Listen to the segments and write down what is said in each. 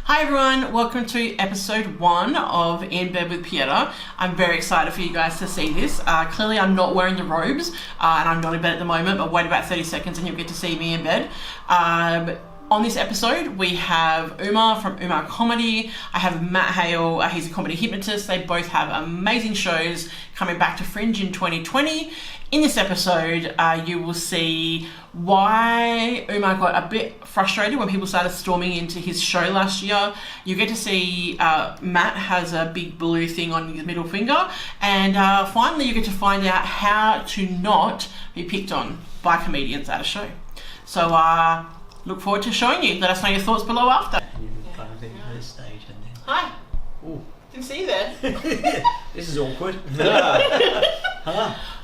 Hi everyone, welcome to episode 1 of In Bed with Pieta. I'm very excited for you guys to see this. Clearly I'm not wearing the robes and I'm not in bed at the moment, but wait about 30 seconds and you'll get to see me in bed. On this episode, we have Umar from Umar Comedy. I have Matt Hale, he's a comedy hypnotist. They both have amazing shows coming back to Fringe in 2020. In this episode, you will see why Umar got a bit frustrated when people started storming into his show last year. You get to see Matt has a big blue thing on his middle finger. And finally, you get to find out how to not be picked on by comedians at a show. So, look forward to showing you. Let us know your thoughts below after. This stage and then... Hi. Ooh. Didn't see you there. This is awkward.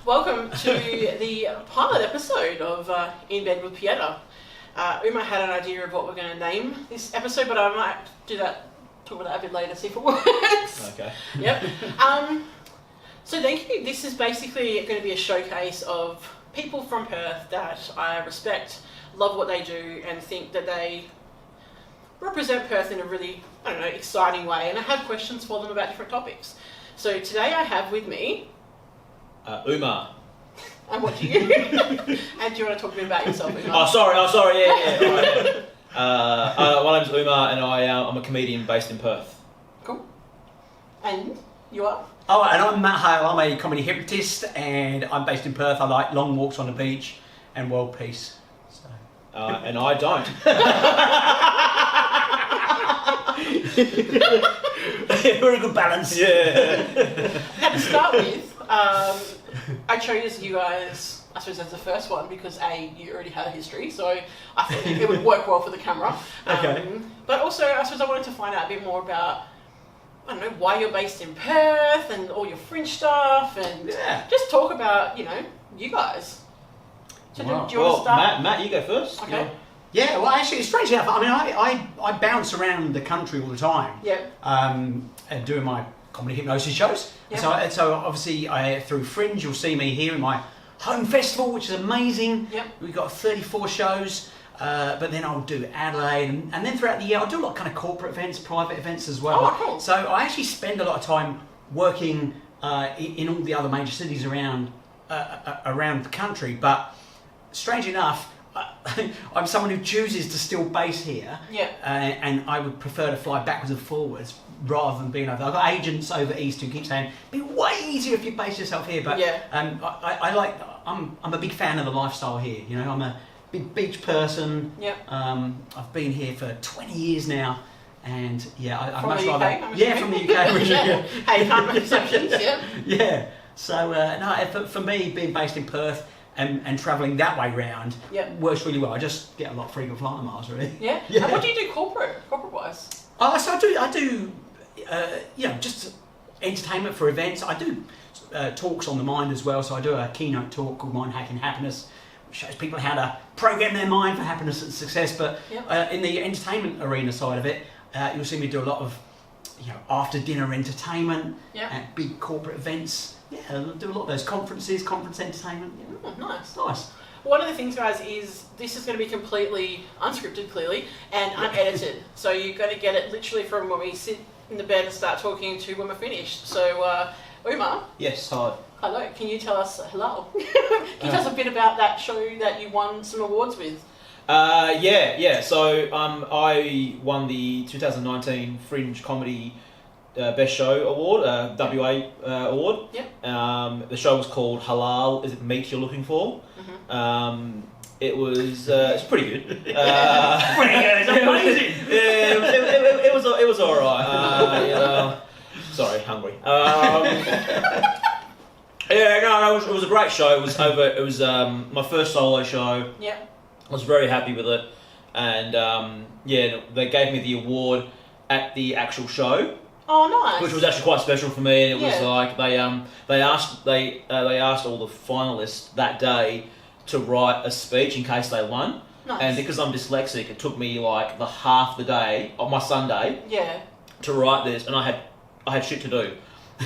Welcome to the pilot episode of In Bed with Pieta. Umar had an idea of what we're going to name this episode, but I might talk about that a bit later, see if it works. Okay. Yep. So thank you. This is basically going to be a showcase of people from Perth that I respect, love what they do, and think that they represent Perth in a really, exciting way. And I have questions for them about different topics. So today I have with me... Umar. And what do you? And do you want to talk a bit about yourself, Umar? Oh, sorry, yeah. My name's Umar and I'm a comedian based in Perth. Cool. And you are? Oh, and I'm Matt Hale. I'm a comedy hypnotist and I'm based in Perth. I like long walks on the beach and world peace. So. And I don't. We're a good balance. Yeah. Now to start with, I chose you guys, I suppose as the first one because A, you already had a history, so I thought it would work well for the camera. Okay. But also, I suppose I wanted to find out a bit more about, why you're based in Perth and all your Fringe stuff, and just talk about, you guys. So Wow. do you want to start? Matt, you go first. Okay. Yeah, well, actually, strange enough, I bounce around the country all the time. Yeah. And doing my comedy hypnosis shows. Yep. So obviously, through Fringe, you'll see me here in my home festival, which is amazing. Yep. We've got 34 shows. But then I'll do Adelaide, and then throughout the year I'll do a lot of kind of corporate events, private events as well. Oh, cool. So I actually spend a lot of time working in all the other major cities around the country. But strange enough, I'm someone who chooses to still base here. Yeah. And I would prefer to fly backwards and forwards rather than being over there. I've got agents over east who keep saying it'd be way easier if you base yourself here. But I'm a big fan of the lifestyle here. I'm a big beach person. Yep. I've been here for 20 years now, and I From much the rather. UK, Yeah, from the UK. Yeah. Hey, can't make exceptions. Yeah. Yeah. So for me, being based in Perth and travelling that way round works really well. I just get a lot of frequent flyer miles, really. Yeah. Yeah. And what do you do corporate wise? So I do just entertainment for events. I do talks on the mind as well. So I do a keynote talk called Mind Hacking Happiness, which shows people how to program their mind for happiness and success. But in the entertainment arena side of it, you'll see me do a lot of after dinner entertainment at big corporate events. Yeah, I'll do a lot of those conference entertainment. Yeah. Oh, nice. Nice. One of the things, guys, is this is going to be completely unscripted, clearly, and unedited. So you're going to get it literally from when we sit in the bed and start talking to when we're finished. So, Umar. Yes, hi. Hello. Can you tell us hello? Can you tell us a bit about that show that you won some awards with? Yeah. So I won the 2019 Fringe Comedy Best Show Award, WA award. Yep. The show was called Halal. Is it meat you're looking for? Mm-hmm. It was it's pretty good. Pretty good. It's amazing. Yeah, it was all right. Sorry, hungry. It was a great show. It was my first solo show. Yep. I was very happy with it, and they gave me the award at the actual show. Oh, nice. Which was actually quite special for me, and it was Yeah. like they asked all the finalists that day to write a speech in case they won. Nice. And because I'm dyslexic, it took me like the half the day of my Sunday Yeah. to write this, and I had shit to do.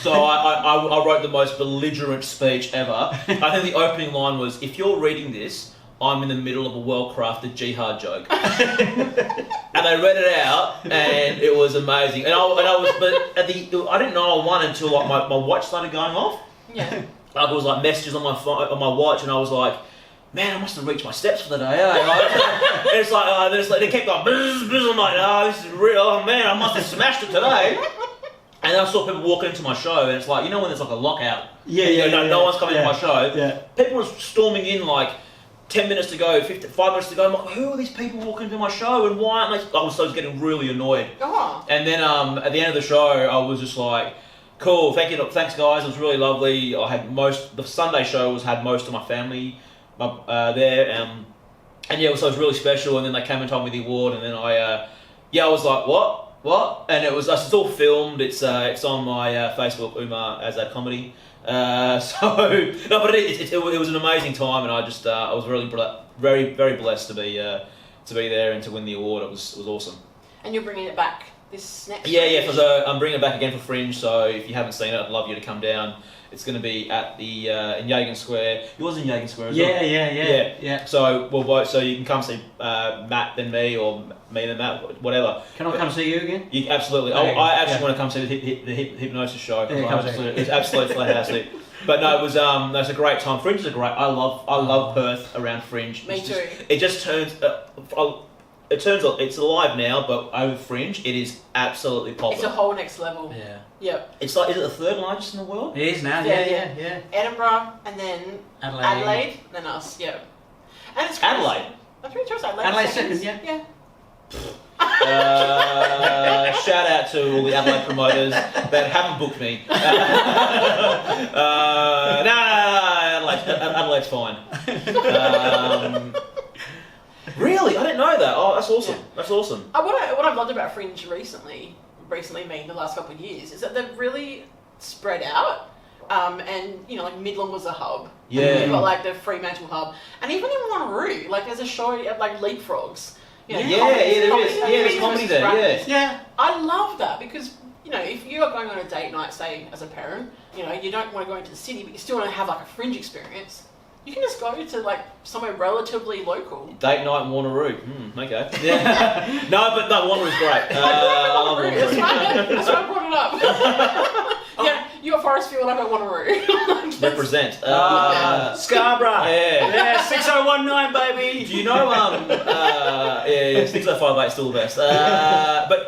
So I wrote the most belligerent speech ever. I think the opening line was, "If you're reading this, I'm in the middle of a well-crafted jihad joke. And they read it out, and it was amazing. And I was, but I didn't know I won until like my watch started going off. Yeah. There was like messages on my phone, on my watch, and I was like, man, I must have reached my steps for the day. And it's like, they kept going, bzz, bzz. I'm like, oh, this is real. Oh man, I must have smashed it today. And then I saw people walking into my show, and it's like, you know when there's like a lockout? No one's coming to my show. Yeah. People were storming in like 10 minutes to go, 5 minutes to go. I'm like, who are these people walking into my show, and why aren't they? I was getting really annoyed. Oh. And then at the end of the show, I was just like, cool, thanks guys, it was really lovely. I had the Sunday show had most of my family there, and yeah, so it was really special. And then they came and told me the award, and then I was like, what? And it's all filmed. It's on my Facebook, Umar Azad Comedy. But it was an amazing time, and I was really very very blessed to be there and to win the award. It was awesome. And you're bringing it back this next. Yeah. So I'm bringing it back again for Fringe. So if you haven't seen it, I'd love you to come down. It's going to be at the in Yagan Square. Yours in Yagan Square as well? Yeah. So you can come see Matt then me, or me then Matt, whatever. Can I come see you again? You absolutely. I actually want to come see the Hypnosis show. It's absolutely fantastic. But no, it was a great time. Fringe is a great. I love Perth around Fringe. Me too. It just turns. It's alive now, but over Fringe, it is absolutely popular. It's a whole next level. Yeah. Yep. It's like, is it the third largest in the world? It is now. Yeah. Edinburgh, and then Adelaide, then us. Yeah. And it's crazy. Adelaide. I'm pretty sure it's Adelaide. Adelaide second, yeah. Yeah. Shout out to all the Adelaide promoters that haven't booked me. Adelaide's fine. Really? I didn't know that. Oh, that's awesome. Yeah. That's awesome. What I've loved about Fringe recently the last couple of years, is that they've really spread out. And like Midland was a hub. Yeah. And you've got like the Fremantle hub, and even in Wanneroo, like there's a show at like Leapfrogs. There is. Yeah, there's comedy there. Yeah. I love that because if you are going on a date night, say as a parent, you don't want to go into the city, but you still want to have like a Fringe experience. You can just go to like somewhere relatively local. Date night in Wanneroo. Okay. Yeah. No, Wanneroo's great. I love Wanneroo. That's why I brought it up. Yeah, you got Forestfield, I got Wanneroo. Represent. Scarborough. Yeah. 6019, baby. Do you know? 6058 still the best. But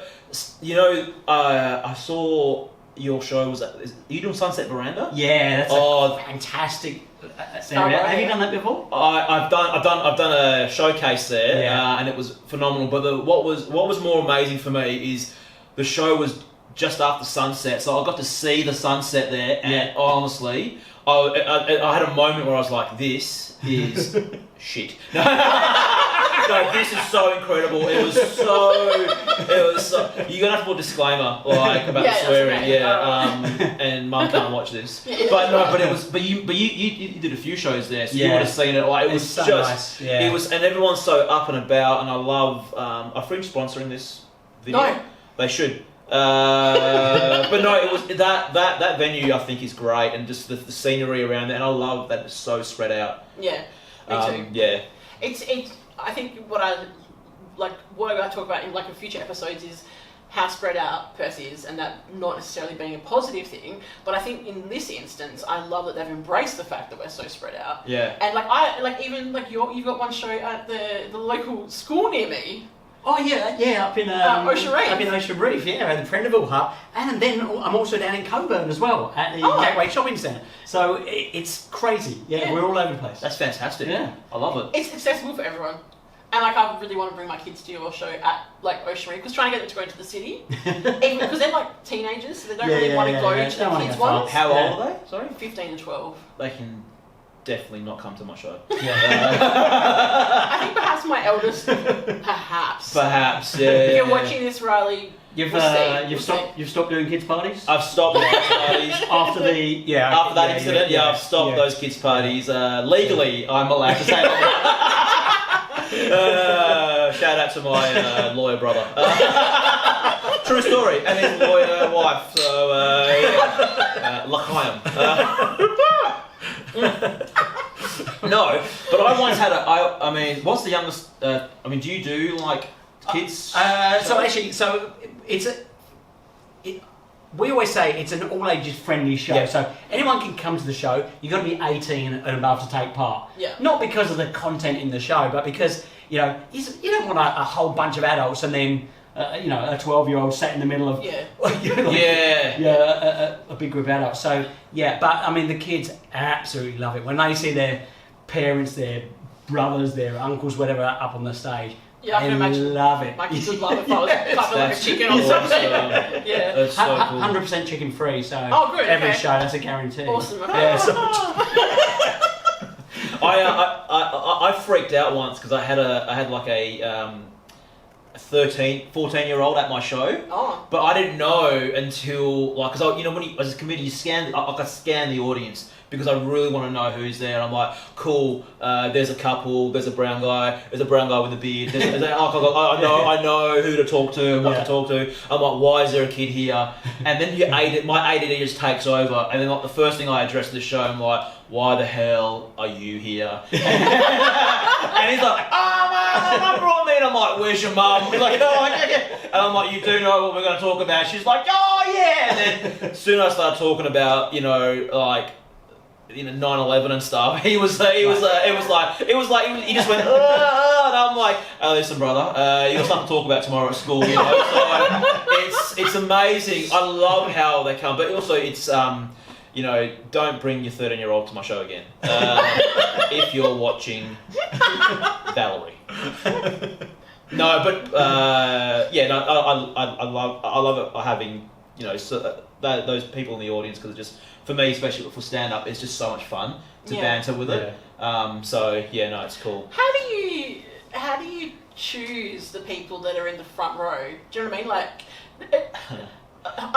I saw your show was. Are you doing Sunset Veranda? Yeah, that's a fantastic. Have you done that before? I've done a showcase there, and it was phenomenal. But what was more amazing for me is the show was just after sunset, so I got to see the sunset there. And honestly, I had a moment where I was like, "This is shit." No, this is so incredible. It was so. You're gonna have to put a disclaimer about the swearing, and Mum can't watch this. But you did a few shows there, so you would have seen it. Like it was so just nice. Yeah. It was, and everyone's so up and about, and I love. Are Fringe sponsoring this video? No. They should. But no, it was that venue I think is great, and just the scenery around there, and I love that it's so spread out. Yeah, me too. Yeah. It's. I think what I talk about in like future episodes is how spread out Perth is, and that not necessarily being a positive thing. But I think in this instance, I love that they've embraced the fact that we're so spread out. Yeah. And you've got one show at the local school near me. Oh yeah, up in Ocean Reef. Up in Ocean Reef, at the Prendeville Hub, and then I'm also down in Coburn as well at the Gateway Shopping Centre. So it's crazy. Yeah, we're all over the place. That's fantastic. Yeah, I love it. It's accessible for everyone, and I really want to bring my kids to your show at Ocean Reef because trying to get them to go into the city, even because they're like teenagers, so they don't really want to go to the kids ones. How old are they? Sorry, 15 and 12. They can definitely not come to my show. I think perhaps my eldest, perhaps. Yeah. If you're watching this, Riley, you've stopped doing kids parties. I've stopped kids parties after that incident. I've stopped those kids parties. Legally, I'm allowed to say that. Shout out to my lawyer brother. True story, and his lawyer wife. So L'chaim. No, but I once had I mean, what's the youngest? I mean, do you do like kids? So it's we always say it's an all ages friendly show. Yeah. So anyone can come to the show. You've got to be 18 and above to take part. Yeah. Not because of the content in the show, but because you don't want a whole bunch of adults and then a 12-year-old sat in the middle of a big group of adults. So yeah, but I mean the kids absolutely love it when they see their parents, their brothers, their uncles, whatever, up on the stage. Yeah, I can imagine. Love it. My kids would love it if I was clapping like a chicken or something. Yeah. That's so cool. 100% chicken free, so good, every okay. show, that's a guarantee. Awesome. Okay. Yeah, so I freaked out once because I had like a 14-year-old at my show. Oh. But I didn't know until like because when you, as a comedian you scan I scan the audience because I really want to know who's there. And I'm like, cool. There's a couple. There's a brown guy. There's a brown guy with a beard. I know who to talk to and what to talk to. I'm like, why is there a kid here? And then my ADD just takes over. And then like the first thing I address the show, I'm like, why the hell are you here? And he's like, Mum brought me. And I'm like, where's your mum? He's like, oh, yeah. And I'm like, you do know what we're going to talk about? She's like, oh yeah. And then soon I start talking about 9/11 and stuff. He just went, and I'm like, oh, listen, brother, you got something to talk about tomorrow at school, So it's amazing. I love how they come, but also it's don't bring your 13-year-old to my show again. If you're watching Valerie. No, but I love it having those people in the audience because it just. For me, especially for stand-up, it's just so much fun to banter with it. It's cool. How do you choose the people that are in the front row? Do you know what I mean? Like,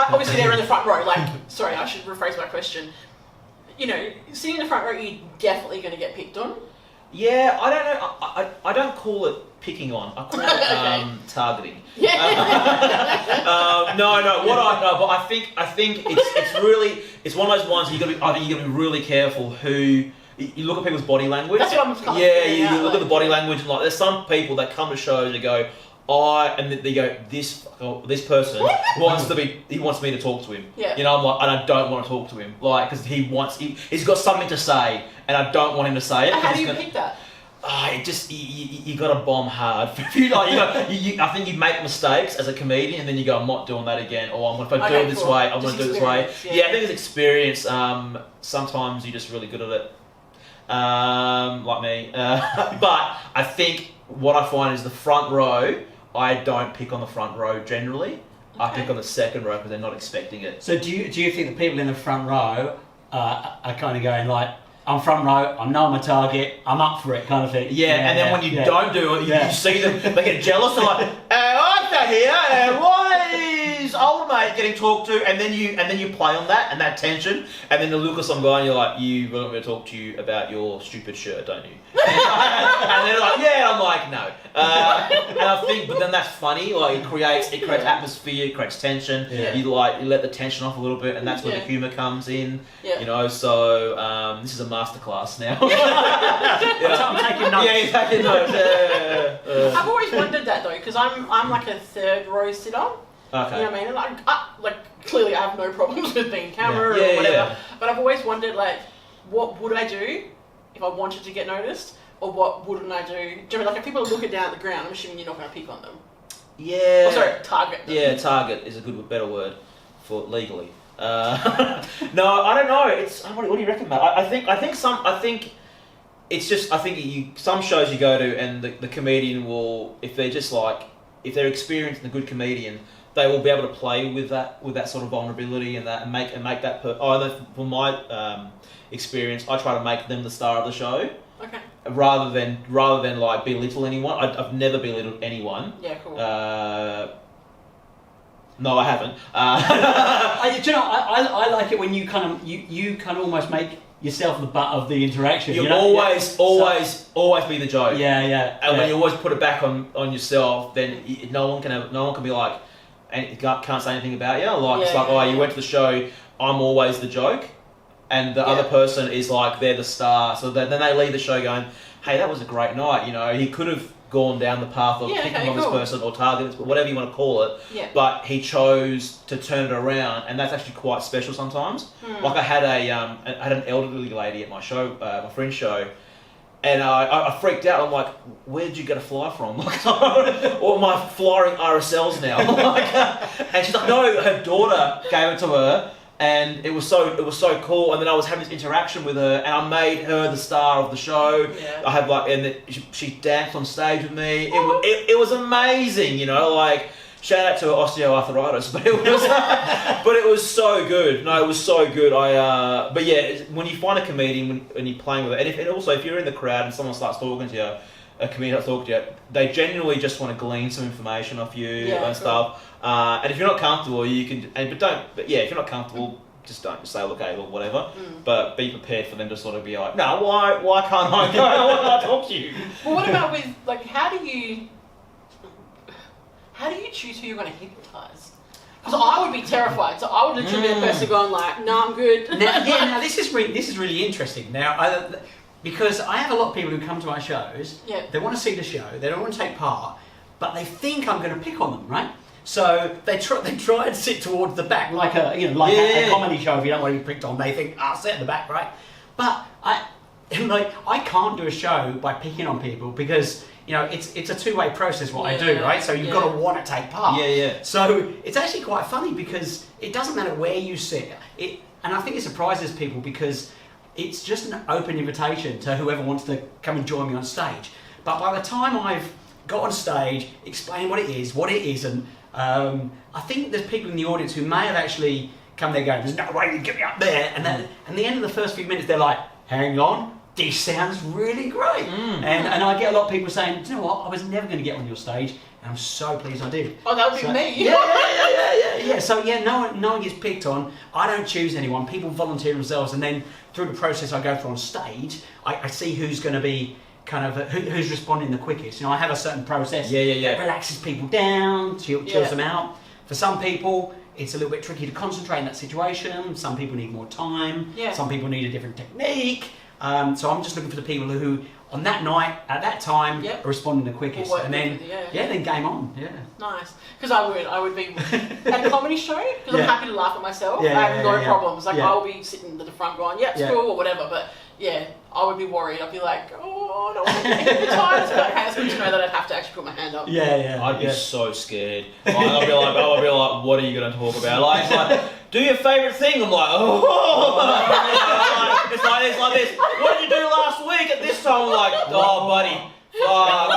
obviously they're in the front row. Like, sorry, I should rephrase my question. Sitting in the front row, you're definitely going to get picked on. Yeah, I don't know. I don't call it picking on. I call it targeting. Yeah. But I think it's one of those ones I think you got to be really careful who you look at people's body language. That's what I'm kind of you look at the body language and like there's some people that come to shows and go, they go, this person wants me to talk to him. Yeah. I'm like, and I don't want to talk to him, like, because he's got something to say, and I don't want him to say it. How do you pick that? You got to bomb hard. I think you make mistakes as a comedian, and then you go, I'm not doing that again, or if I do it this way, I'm going to do it this way. Yeah, I think it's experience. Sometimes you're just really good at it, like me. But I think what I find is the front row. I don't pick on the front row generally. Okay. I pick on the second row because they're not expecting it. So do you think the people in the front row are kind of going like, I'm front row, I know I'm a target, I'm up for it kind of thing? Yeah, and then when you don't do it, you see them, they get jealous, they're like, I'm not here, why is old mate getting talked to? And then you play on that and that tension, and then you look at some guy and you're like, you want me to talk to you about your stupid shirt, don't you? And they're like, yeah, and I'm like, no. And I think, but then that's funny, like it creates atmosphere, it creates tension, you let the tension off a little bit, and that's where the humour comes in, so this is a masterclass now. I'm taking notes. Yeah, you're taking notes. I've always wondered that though, because I'm like a third row sitter. Okay. You know what I mean? And clearly I have no problems with being camera or whatever. Yeah. But I've always wondered, what would I do if I wanted to get noticed, or what wouldn't I do? Do you know what I mean? If people are looking down at the ground, I'm assuming you're not going to pick on them. Yeah. Oh, sorry, target them. Yeah, target is a better word for legally. No, I don't know. What do you reckon, Matt? I think some shows you go to and the comedian will, if they're experienced and a good comedian, they will be able to play with that sort of vulnerability and make that. For my experience, I try to make them the star of the show. Okay. Rather than belittle anyone. I've never belittled anyone. Yeah, cool. No, I haven't. I like it when you kind of almost make yourself the butt of the interaction. You always be the joke. Yeah. And when you always put it back on yourself, then no one can be like, and can't say anything about you. You went to the show. I'm always the joke, and the other person is like they're the star. So then they leave the show going, "Hey, that was a great night." You know, he could have gone down the path of picking on this person or targets, but whatever you want to call it. Yeah. But he chose to turn it around, and that's actually quite special sometimes. Like I had an elderly lady at my show, my Fringe show. And I freaked out. I'm like, where did you get a fly from? Like, or am I flying RSLs now? And she's like, no, her daughter gave it to her, and it was so cool. And then I was having this interaction with her, and I made her the star of the show. Yeah. I had she danced on stage with me. It was amazing, you know, like. Shout out to osteoarthritis, but it was so good. No, it was so good. But yeah, when you find a comedian and you're playing with it, and also if you're in the crowd and someone starts talking to you, a comedian starts talking to you, they genuinely just want to glean some information off you and stuff. And if you're not comfortable, you can. But if you're not comfortable, just don't. Just say, okay, look, whatever. But be prepared for them to sort of be like, no, why can't I go? Why can't I talk to you? Well, what about with like how do you choose who you're going to hypnotise? Because I would be terrified. So I would literally be the person going like, "No, I'm good." Now this is really interesting. Now, because I have a lot of people who come to my shows. Yeah. They want to see the show. They don't want to take part, but they think I'm going to pick on them, right? So they try and sit towards the back, like a comedy show. If you don't want to be picked on, they think, sit at the back, right? But I can't do a show by picking on people because. You know, it's a two-way process what I do, right? So you've got to want to take part. Yeah. So it's actually quite funny because it doesn't matter where you sit. And I think it surprises people because it's just an open invitation to whoever wants to come and join me on stage. But by the time I've got on stage, explain what it is, and I think there's people in the audience who may have actually come there going, "There's no way you get me up there," and then at the end of the first few minutes, they're like, "Hang on. This sounds really great." And I get a lot of people saying, "Do you know what? I was never going to get on your stage, and I'm so pleased I did." Oh, that would be me. Yeah. So no one gets picked on. I don't choose anyone. People volunteer themselves, and then through the process I go through on stage, I see who's going to be kind of who's responding the quickest. You know, I have a certain process that relaxes people down, chills them out. For some people, it's a little bit tricky to concentrate in that situation. Some people need more time. Yeah. Some people need a different technique. So I'm just looking for the people who, on that night, at that time, are responding the quickest. And then, then game on. Yeah. Nice. Because I would be at a comedy show, because I'm happy to laugh at myself. I have no problems. Like, I'll be sitting at the front going, it's cool, or whatever. But, I would be worried. I'd be like, I don't want to get hypnotised. But, hey, it's good to know that I'd have to actually put my hand up. I'd be so scared. Like, I'd be like, what are you going to talk about? Like, it's like, do your favourite thing. I'm like, it's like this. What did you do last week at this time? I'm like, oh, buddy,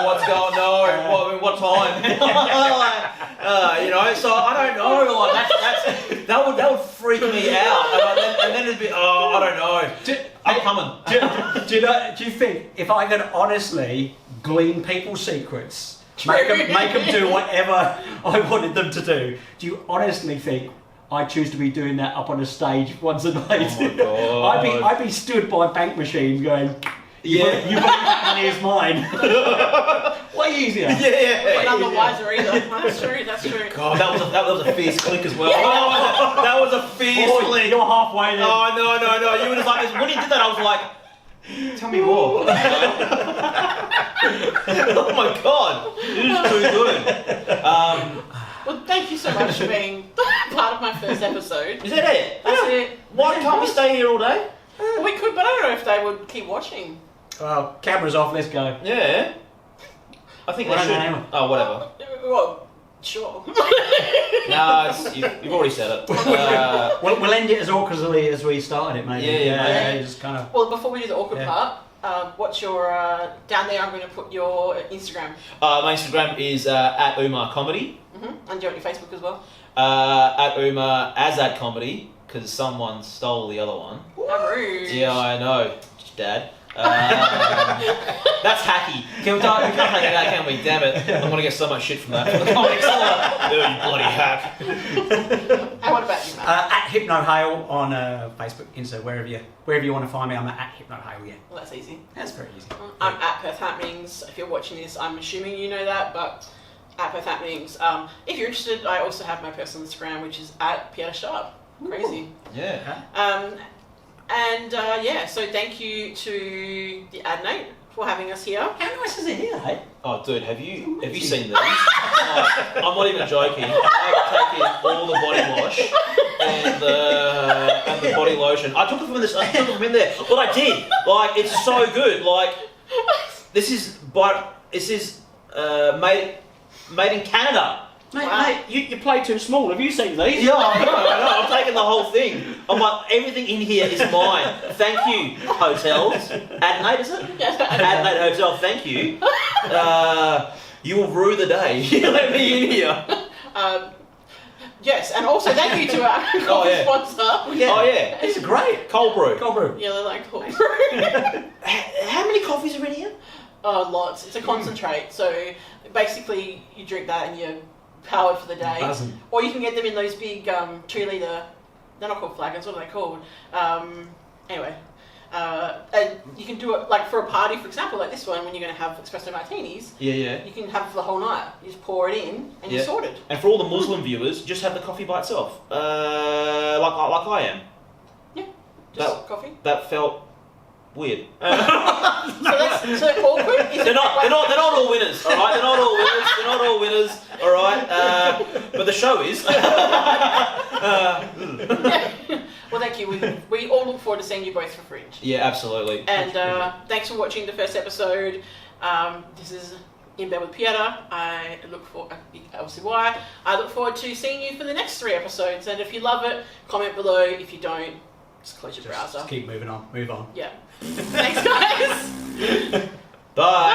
what's going on? What time? So I don't know. Like that would freak me out. And then it'd be, I don't know. I'm coming. Do you think if I could honestly glean people's secrets, make them do whatever I wanted them to do you honestly think I choose to be doing that up on a stage once a night? Oh my God. I'd be stood by a bank machine going, you believe that money is mine. Way easier. But none the wiser either. That's true. God, that was a fierce click as well. That was a fierce click. You're halfway there. Oh, no. You were just like this. When he did that, I was like, tell me more. Oh my God. This is too good. Well, thank you so much for being part of my first episode. Is that it? That's it. Why can't we stay here all day? Well, we could, but I don't know if they would keep watching. Well, camera's off, let's go. Yeah. I think they should. Oh, whatever. Well, sure. No, you've already said it. We'll end it as awkwardly as we started it, maybe. Yeah. Just kind of. Well, before we do the awkward part, what's your down there? I'm going to put your Instagram. My Instagram is at Umar Comedy. And do you want your Facebook as well? At Umar Azad Comedy, because someone stole the other one. How rude. Yeah, I know, Dad. That's hacky. We can't take that, can we? Damn it! I'm gonna get so much shit from that. From the comics. You bloody hack. And what about you, Matt? At Hypno Hale on Facebook, Insta, wherever you want to find me, I'm at Hypno Hale. Yeah. Well, that's easy. That's very easy. I'm at Perth Happenings. If you're watching this, I'm assuming you know that, but at Perth Happenings. If you're interested, I also have my personal Instagram, which is at Pieta Sharp. Crazy. Yeah. And so thank you to the Adnate for having us here. How nice is it here, hey? Oh, dude, have you seen these? I'm not even joking. I've taken all the body wash and the body lotion. I took it from this. I took it from in there. But I did. Like, it's so good. Like, this is made in Canada. Mate, you play too small. Have you seen these? Yeah, I know. I'm taking the whole thing. I'm like, everything in here is mine. Thank you, hotels. Adnate, is it? Yes. Adnate Hotel, thank you. You will rue the day you let me in here. Yes, and also thank you to our coffee sponsor. Oh, yeah. It's great. Cold brew. Cold brew. Yeah, they like cold brew. How many coffees are in here? Oh, lots. It's a concentrate. So basically, you drink that and you're powered for the day. Buzzing. Or you can get them in those big 2-litre. They're not called flagons. What are they called? Anyway. And you can do it like for a party, for example, like this one, when you're going to have espresso martinis. Yeah. You can have it for the whole night. You just pour it in and you're sorted. And for all the Muslim viewers, just have the coffee by itself, like I am. Yeah, just coffee. That felt weird. So awkward. They're not all winners, all right. They're not all winners, all right. But the show is. Well, thank you. We all look forward to seeing you both for Fringe. Yeah, absolutely. And thanks for watching the first episode. This is In Bed with Pieta. I look forward to seeing you for the next 3 episodes. And if you love it, comment below. If you don't, just close your browser. Just keep moving on. Move on. Yeah. Thanks, guys. Bye.